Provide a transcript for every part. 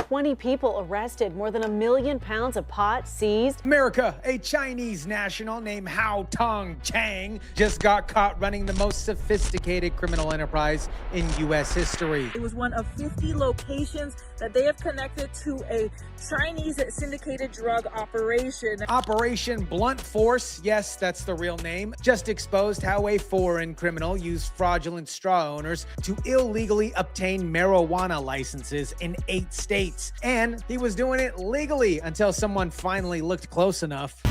20 people arrested, more than 1 million pounds of pot seized. America, a Chinese national named Hao Tong Chang just got caught running the most sophisticated criminal enterprise in U.S. history. It was one of 50 locations that they have connected to a Chinese syndicated drug operation. Operation Blunt Force, yes, that's the real name, just exposed how a foreign criminal used fraudulent straw owners to illegally obtain marijuana licenses in 8 states. And he was doing it legally until someone finally looked close enough.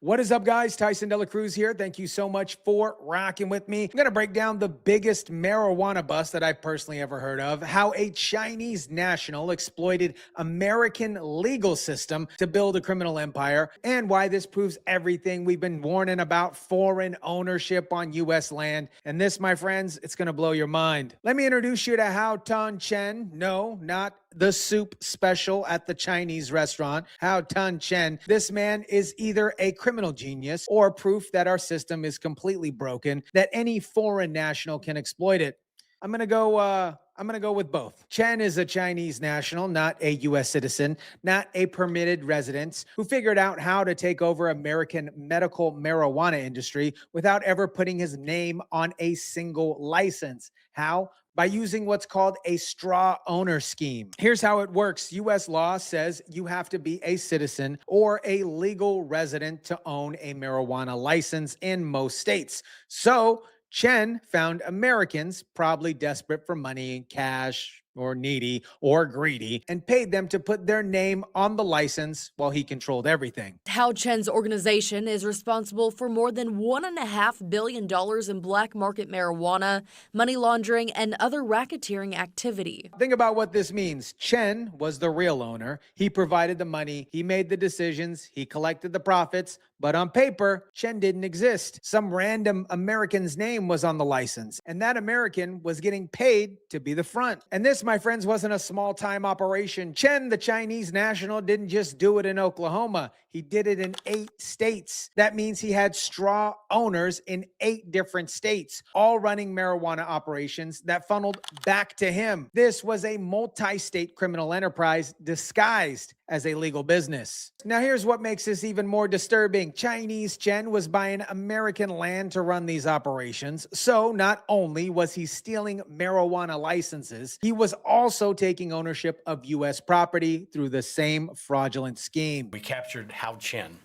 What is up, guys? Tyson DeLaCruz here. Thank you so much for rocking with me. I'm going to break down the biggest marijuana bust that I've personally ever heard of, how a Chinese national exploited American legal system to build a criminal empire, and why this proves everything we've been warning about foreign ownership on U.S. land. And this, my friends, it's going to blow your mind. Let me introduce you to Hao Tong Chen. No, not the soup special at the Chinese restaurant. Hao Tong Chen. This man is either a criminal genius or proof that our system is completely broken, that any foreign national can exploit it. I'm gonna go with both. Chen is a Chinese national, not a U.S. citizen, not a permitted resident, who figured out how to take over American medical marijuana industry without ever putting his name on a single license. How? By using what's called a straw owner scheme. Here's how it works. U.S. law says you have to be a citizen or a legal resident to own a marijuana license in most states. So Chen found Americans probably desperate for money, cash, or needy, or greedy, and paid them to put their name on the license while he controlled everything. Hao Chen's organization is responsible for more than $1.5 billion in black market marijuana, money laundering, and other racketeering activity. Think about what this means. Chen was the real owner. He provided the money, he made the decisions, he collected the profits, but on paper, Chen didn't exist. Some random American's name was on the license, and that American was getting paid to be the front. And this, my friends, wasn't a small-time operation. Chen, the Chinese national, didn't just do it in Oklahoma. He did it in 8 states. That means he had straw owners in 8 different states, all running marijuana operations that funneled back to him. This was a multi-state criminal enterprise disguised as a legal business. Now, here's what makes this even more disturbing. Chinese Chen was buying American land to run these operations. So not only was he stealing marijuana licenses, he was also taking ownership of U.S. property through the same fraudulent scheme. We captured Hao Chen,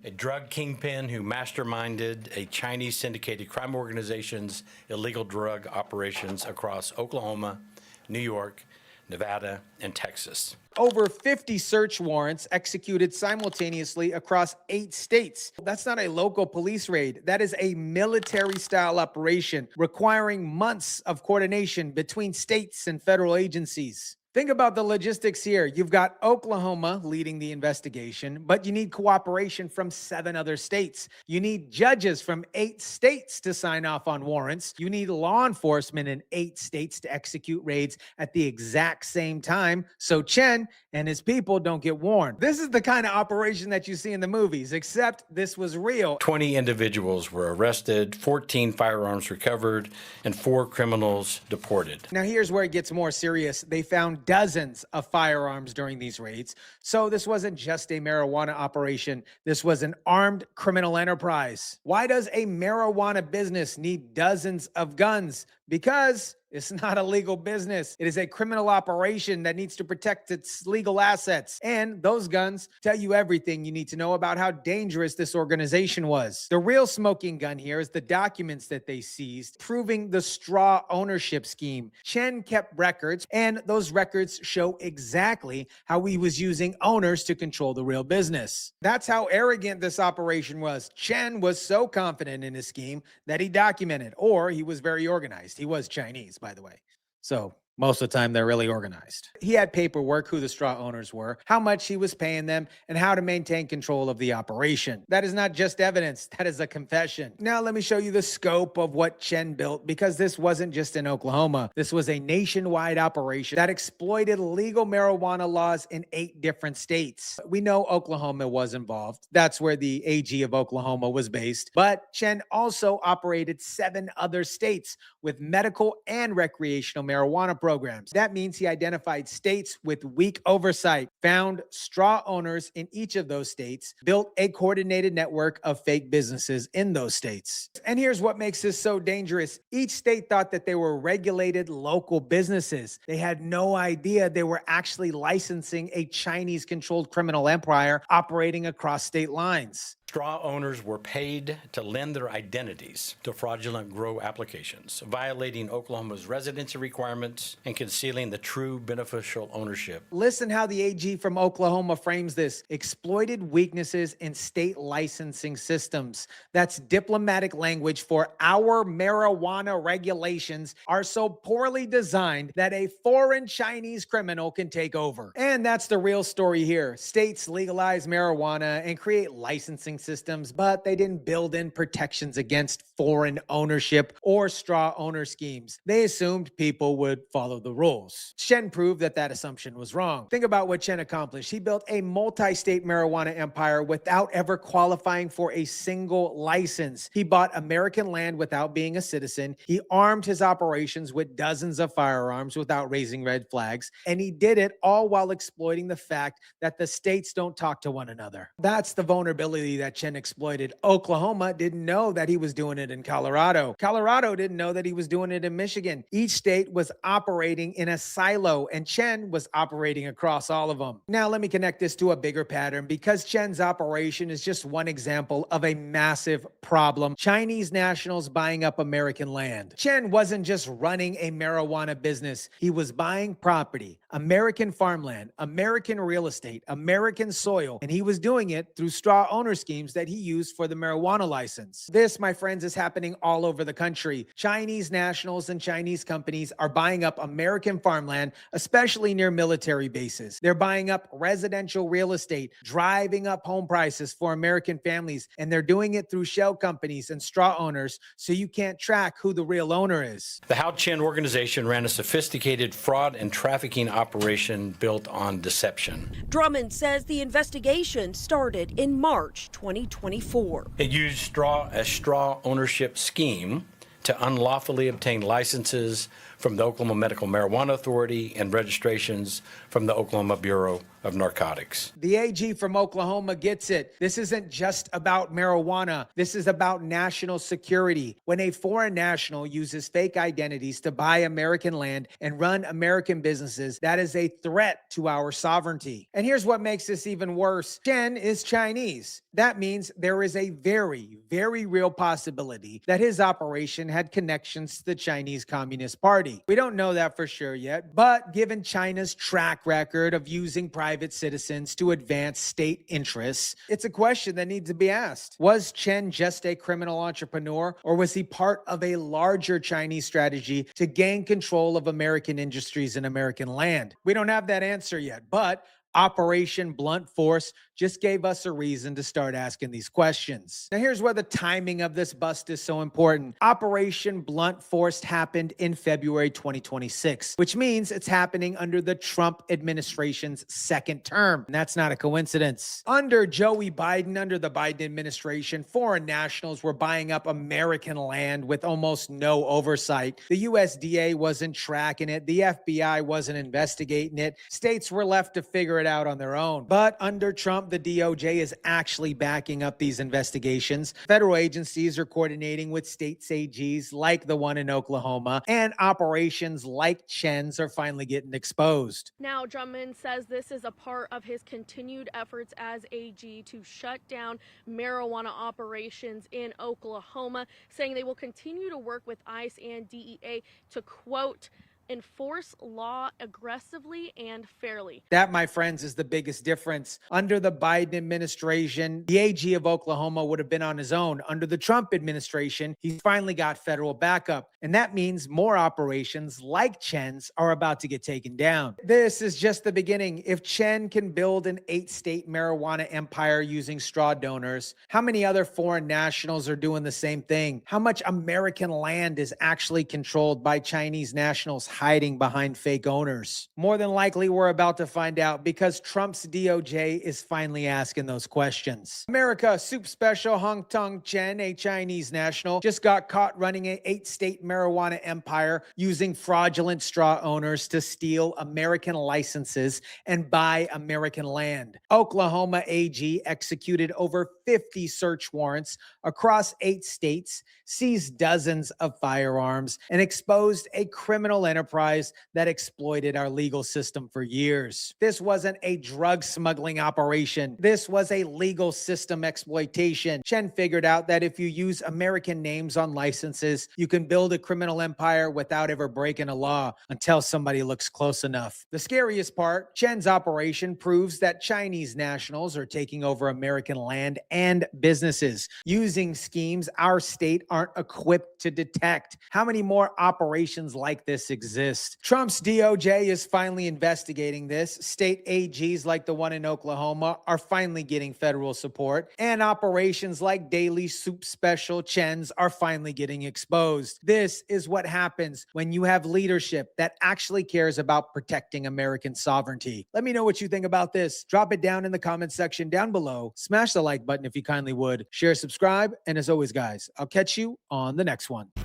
a drug kingpin who masterminded a Chinese syndicated crime organization's illegal drug operations across Oklahoma, New York, Nevada, and Texas. Over 50 search warrants executed simultaneously across 8 states. That's not a local police raid. That is a military-style operation requiring months of coordination between states and federal agencies. Think about the logistics here. You've got Oklahoma leading the investigation, but you need cooperation from 7 other states. You need judges from 8 states to sign off on warrants. You need law enforcement in 8 states to execute raids at the exact same time, so Chen and his people don't get warned. This is the kind of operation that you see in the movies, except this was real. 20 individuals were arrested, 14 firearms recovered, and 4 criminals deported. Now, here's where it gets more serious. They found dozens of firearms during these raids. So this wasn't just a marijuana operation. This was an armed criminal enterprise. Why does a marijuana business need dozens of guns? Because it's not a legal business. It is a criminal operation that needs to protect its legal assets. And those guns tell you everything you need to know about how dangerous this organization was. The real smoking gun here is the documents that they seized, proving the straw ownership scheme. Chen kept records, and those records show exactly how he was using owners to control the real business. That's how arrogant this operation was. Chen was so confident in his scheme that he documented, or he was very organized. He was Chinese, by the way. So Most of the time, they're really organized. He had paperwork, who the straw owners were, how much he was paying them, and how to maintain control of the operation. That is not just evidence, that is a confession. Now, let me show you the scope of what Chen built, because this wasn't just in Oklahoma. This was a nationwide operation that exploited legal marijuana laws in 8 different states. We know Oklahoma was involved. That's where the AG of Oklahoma was based. But Chen also operated 7 other states with medical and recreational marijuana programs. That means he identified states with weak oversight, found straw owners in each of those states, built a coordinated network of fake businesses in those states. And here's what makes this so dangerous. Each state thought that they were regulated local businesses. They had no idea they were actually licensing a Chinese-controlled criminal empire operating across state lines. Straw owners were paid to lend their identities to fraudulent grow applications, violating Oklahoma's residency requirements and concealing the true beneficial ownership. Listen how the AG from Oklahoma frames this: exploited weaknesses in state licensing systems. That's diplomatic language for our marijuana regulations are so poorly designed that a foreign Chinese criminal can take over. And that's the real story here. States legalize marijuana and create licensing systems, but they didn't build in protections against foreign ownership or straw owner schemes. They assumed people would follow the rules. Chen proved that that assumption was wrong. Think about what Chen accomplished. He built a multi-state marijuana empire without ever qualifying for a single license. He bought American land without being a citizen. He armed his operations with dozens of firearms without raising red flags. And he did it all while exploiting the fact that the states don't talk to one another. That's the vulnerability that Chen exploited. Oklahoma didn't know that he was doing it in Colorado. Colorado didn't know that he was doing it in Michigan. Each state was operating in a silo, and Chen was operating across all of them. Now, let me connect this to a bigger pattern, because Chen's operation is just one example of a massive problem. Chinese nationals buying up American land. Chen wasn't just running a marijuana business. He was buying property, American farmland, American real estate, American soil, and he was doing it through straw owner schemes that he used for the marijuana license. This, my friends, is happening all over the country. Chinese nationals and Chinese companies are buying up American farmland, especially near military bases. They're buying up residential real estate, driving up home prices for American families, and they're doing it through shell companies and straw owners, so you can't track who the real owner is. The Hao Chen organization ran a sophisticated fraud and trafficking operation built on deception. Drummond says the investigation started in March 2024. It used a straw ownership scheme to unlawfully obtain licenses from the Oklahoma Medical Marijuana Authority and registrations from the Oklahoma Bureau of Narcotics. The AG from Oklahoma gets it. This isn't just about marijuana. This is about national security. When a foreign national uses fake identities to buy American land and run American businesses, that is a threat to our sovereignty. And here's what makes this even worse. Chen is Chinese. That means there is a very, very real possibility that his operation had connections to the Chinese Communist Party. We don't know that for sure yet, but given China's track record of using private citizens to advance state interests, it's a question that needs to be asked. Was Chen just a criminal entrepreneur, or was he part of a larger Chinese strategy to gain control of American industries and American land? We don't have that answer yet, but Operation Blunt Force just gave us a reason to start asking these questions. Now, here's where the timing of this bust is so important. Operation Blunt Force happened in February 2026, which means it's happening under the Trump administration's second term. And that's not a coincidence. Under Joey Biden, under the Biden administration, foreign nationals were buying up American land with almost no oversight. The USDA wasn't tracking it. The FBI wasn't investigating it. States were left to figure it out on their own. But under Trump, the DOJ is actually backing up these investigations. Federal agencies are coordinating with state AGs like the one in Oklahoma, and operations like Chen's are finally getting exposed. Now, Drummond says this is a part of his continued efforts as AG to shut down marijuana operations in Oklahoma, saying they will continue to work with ICE and DEA to, quote, enforce law aggressively and fairly. That, my friends, is the biggest difference. Under the Biden administration, the AG of Oklahoma would have been on his own. Under the Trump administration, he's finally got federal backup. And that means more operations like Chen's are about to get taken down. This is just the beginning. If Chen can build an 8-state marijuana empire using straw donors, how many other foreign nationals are doing the same thing? How much American land is actually controlled by Chinese nationals hiding behind fake owners? More than likely, we're about to find out because Trump's DOJ is finally asking those questions. America Soup Special Hong Tong Chen, a Chinese national, just got caught running an 8-state marijuana empire using fraudulent straw owners to steal American licenses and buy American land. Oklahoma AG executed over 50 search warrants across 8 states, seized dozens of firearms, and exposed a criminal enterprise that exploited our legal system for years. This wasn't a drug smuggling operation. This was a legal system exploitation. Chen figured out that if you use American names on licenses, you can build a criminal empire without ever breaking a law until somebody looks close enough. The scariest part, Chen's operation proves that Chinese nationals are taking over American land and businesses using schemes our state aren't equipped to detect. How many more operations like this exist? Trump's DOJ is finally investigating this. State AGs like the one in Oklahoma are finally getting federal support, and operations like Daily Soup Special Chen's are finally getting exposed. This is what happens when you have leadership that actually cares about protecting American sovereignty. Let me know what you think about this. Drop it down in the comment section down below. Smash the like button if you kindly would. Share, subscribe, and as always, guys, I'll catch you on the next one.